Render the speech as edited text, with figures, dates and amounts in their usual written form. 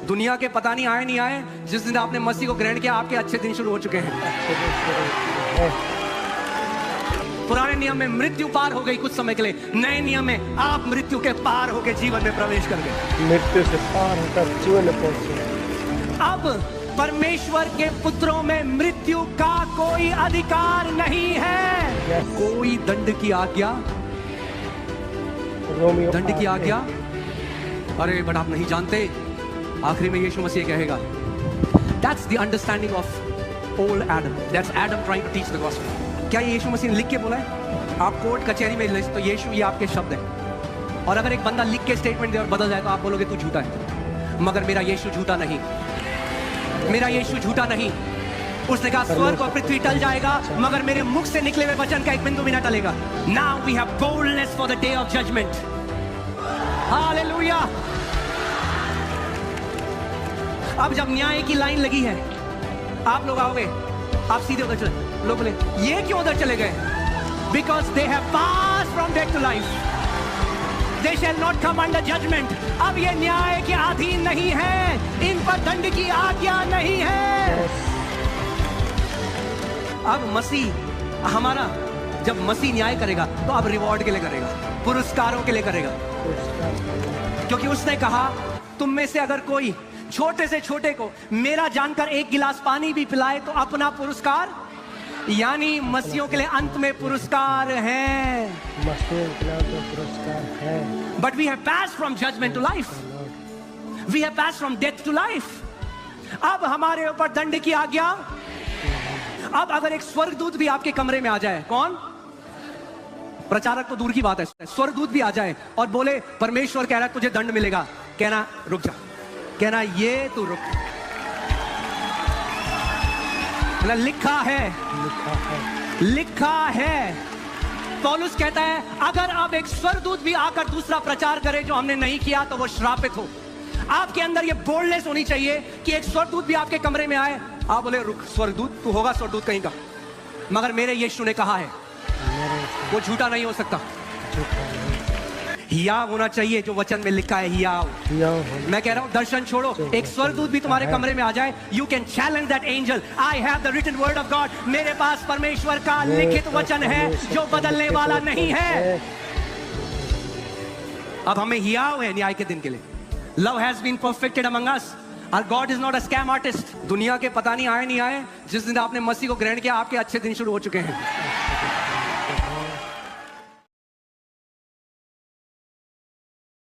दुनिया के पता नहीं आए नहीं आए, जिस दिन आपने मसीह को ग्रहण किया आपके अच्छे दिन शुरू हो चुके हैं। पुराने नियम में मृत्यु पार हो गई कुछ समय के लिए, नए नियम में आप मृत्यु के पार होकर जीवन में प्रवेश कर गए। मृत्यु से पार होकर जीवन में पहुंचे। अब परमेश्वर के पुत्रों में मृत्यु का कोई अधिकार नहीं है। कोई दंड की आज्ञा, दंड की आज्ञा, अरे बट आप नहीं जानते। आखिरी में यीशु मसीह कहेगा, that's the understanding of old Adam, that's Adam trying to teach the gospel. क्या ये यीशु मसीह ने लिख के बोला है? आप कोर्ट कचहरी में ले तो यीशु ये आपके शब्द है। और अगर एक बंदा लिख के स्टेटमेंट दे और बदल जाए तो आप बोलोगे तू झूठा है। मगर मेरा यीशु झूठा नहीं, मेरा यीशु झूठा नहीं। उसने कहा स्वर्ग और पृथ्वी टल जाएगा मगर मेरे मुख से निकले हुए वचन का एक बिंदु भी ना टलेगा। Now we have boldness for the day of judgment. Hallelujah. अब जब न्याय की लाइन लगी है, आप लोग आओगे, आप सीधे उधर चले। लोग बोले ये क्यों उधर चले गए? Because they have passed from death to life, they shall not come under judgment. अब ये न्याय के अधीन नहीं है, इन पर दंड की आज्ञा नहीं है। अब मसीह हमारा, जब मसीह न्याय करेगा तो अब रिवॉर्ड के लिए करेगा, पुरस्कारों के लिए करेगा। क्योंकि उसने कहा तुम में से अगर कोई छोटे से छोटे को मेरा जानकर एक गिलास पानी भी पिलाए तो अपना पुरस्कार, यानी मसीहों के लिए अंत में पुरस्कार है। मसीहों के लिए पुरस्कार है। But we have passed from judgment to life, we have passed from death to life. अब हमारे ऊपर दंड की आज्ञा। अब अगर एक स्वर्गदूत भी आपके कमरे में आ जाए, कौन? प्रचारक तो दूर की बात है, स्वर्गदूत भी आ जाए और बोले परमेश्वर कह रहा है तुझे दंड मिलेगा, कहना रुक जा, कहना ये तू रुक, लिखा है, लिखा है। पौलुस कहता है अगर अब एक स्वर्गदूत भी आकर दूसरा प्रचार करे जो हमने नहीं किया तो वो श्रापित हो। आपके अंदर ये बोल्डनेस होनी चाहिए कि एक स्वर्गदूत भी आपके कमरे में आए, आप बोले रुक स्वर्गदूत, तू होगा स्वर्गदूत कहीं का, मगर मेरे यीशु ने कहा है, वो झूठा नहीं हो सकता। हियाव होना चाहिए, जो वचन में लिखा है हियाव। मैं कह रहा हूं दर्शन छोड़ो, एक स्वर्गदूत भी तुम्हारे कमरे में आ जाए, you can challenge that angel. I have the written word of God, मेरे पास परमेश्वर का लिखित वचन है जो बदलने वाला नहीं है। अब हमें हियाव है न्याय के दिन के लिए। Love has been perfected among us, और God is not a scam artist. दुनिया के पता नहीं आए नहीं आए, जिस दिन आपने मसीह को ग्रहण किया आपके अच्छे दिन शुरू हो चुके हैं।